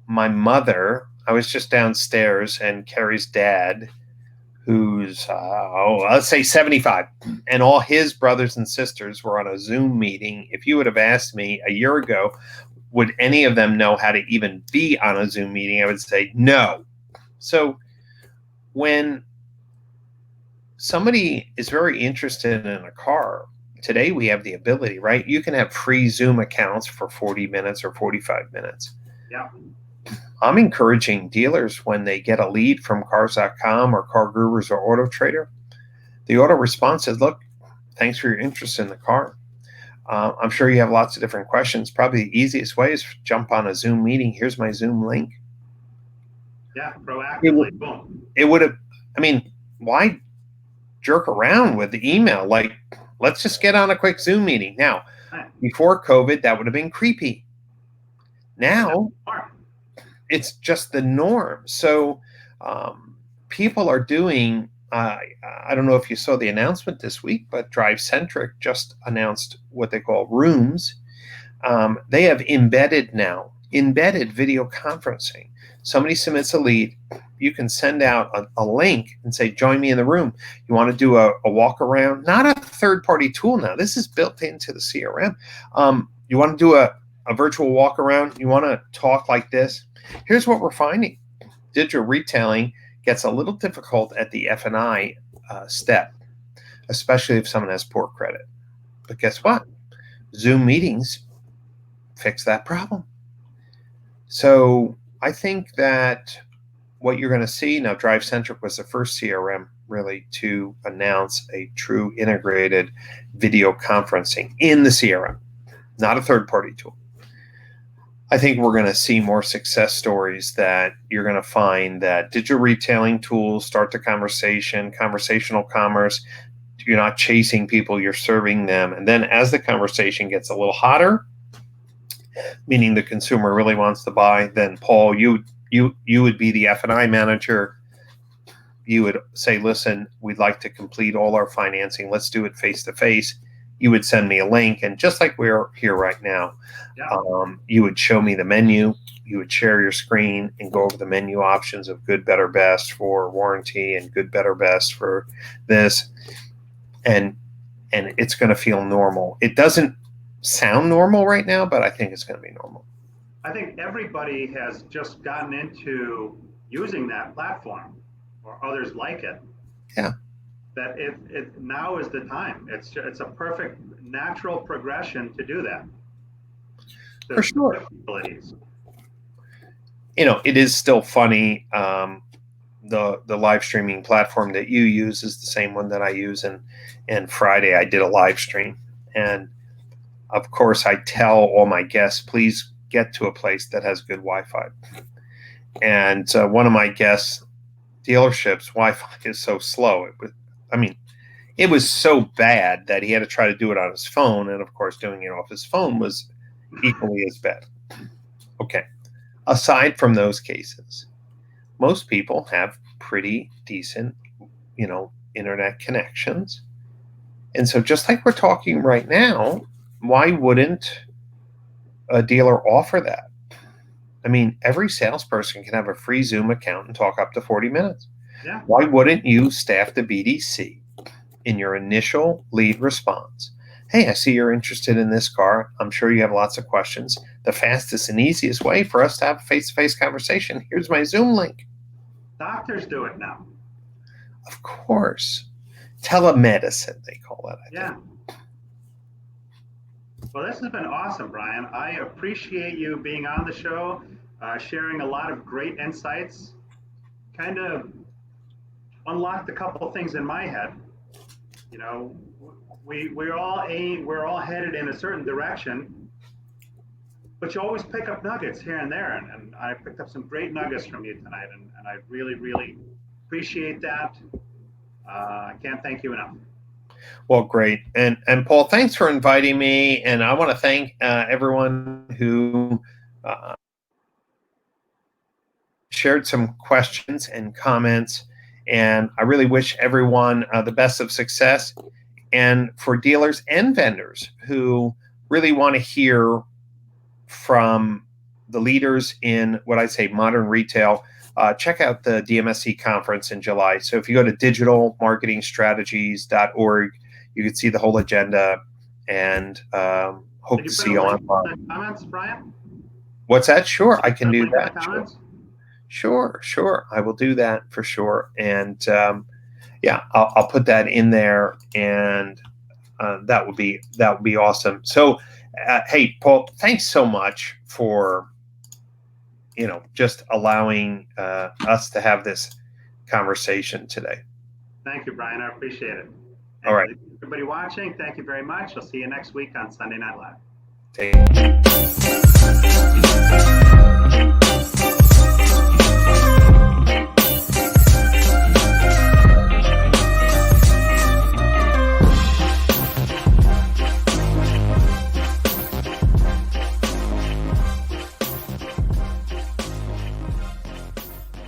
my mother, I was just downstairs, and Carrie's dad, who's, let's say 75, and all his brothers and sisters were on a Zoom meeting. If you would have asked me a year ago, would any of them know how to even be on a Zoom meeting, I would say no. So when somebody is very interested in a car, today we have the ability, right? You can have free Zoom accounts for 40 minutes or 45 minutes.
Yeah.
I'm encouraging dealers, when they get a lead from cars.com or Car Gurus or Auto Trader, the auto response says, look, thanks for your interest in the car. I'm sure you have lots of different questions. Probably the easiest way is jump on a Zoom meeting. Here's my Zoom link.
Yeah, proactively. Boom.
It would have, I mean, why jerk around with the email? Like, let's just get on a quick Zoom meeting. Now, before COVID, that would have been creepy. Now, it's just the norm. So people are doing, I don't know if you saw the announcement this week, but DriveCentric just announced what they call rooms. They have embedded video conferencing. Somebody submits a lead, you can send out a link and say, join me in the room. You want to do a walk around, not a third-party tool now. This is built into the CRM. You want to do a virtual walk around, you want to talk like this. Here's what we're finding. Digital retailing gets a little difficult at the F&I step, especially if someone has poor credit. But guess what? Zoom meetings fix that problem. So I think that what you're going to see now, DriveCentric was the first CRM really to announce a true integrated video conferencing in the CRM, not a third-party tool. I think we're going to see more success stories that you're going to find that digital retailing tools start the conversation, conversational commerce. You're not chasing people, you're serving them. And then as the conversation gets a little hotter, meaning the consumer really wants to buy, then Paul, you would be the F&I manager. You would say, listen, we'd like to complete all our financing. Let's do it face-to-face. You would send me a link, and just like we're here right now, you would show me the menu. You would share your screen and go over the menu options of good, better, best for warranty and good, better, best for this. And it's going to feel normal. It doesn't sound normal right now, but I think it's going to be normal.
I think everybody has just gotten into using that platform, or others like it.
Yeah.
That it now is the time. It's a perfect natural progression to do that.
For sure. It is still funny. The live streaming platform that you use is the same one that I use, and Friday I did a live stream, and of course I tell all my guests, please get to a place that has good Wi-Fi. And one of my guests' dealerships Wi-Fi is so slow. It was so bad that he had to try to do it on his phone, and of course doing it off his phone was equally as bad. Okay. Aside from those cases, most people have pretty decent, internet connections. And so just like we're talking right now, why wouldn't a dealer offer that? I mean, every salesperson can have a free Zoom account and talk up to 40 minutes.
Yeah.
Why wouldn't you staff the BDC in your initial lead response? Hey, I see you're interested in this car. I'm sure you have lots of questions. The fastest and easiest way for us to have a face-to-face conversation, here's my Zoom link.
Doctors do it now.
Of course. Telemedicine, they call that, I think.
Well, this has been awesome, Brian. I appreciate you being on the show, sharing a lot of great insights, kind of unlocked a couple of things in my head. We're all headed in a certain direction, but you always pick up nuggets here and there, and I picked up some great nuggets from you tonight, and I really, really appreciate that. I can't thank you enough.
Well, great. And Paul, thanks for inviting me. And I want to thank everyone who shared some questions and comments. And I really wish everyone the best of success. And for dealers and vendors who really want to hear from the leaders in what I say modern retail, check out the DMSC conference in July. So if you go to digitalmarketingstrategies.org, you can see the whole agenda, and hope to see you online.
Comments, Brian?
What's that? Sure, I can do that. Sure. I will do that for sure. And yeah, I'll put that in there, and that would be awesome. So, hey, Paul, thanks so much for just allowing us to have this conversation today.
Thank you, Brian. I appreciate it. And
all right,
everybody watching, thank you very much. I'll see you next week on Sunday Night Live.
Take care.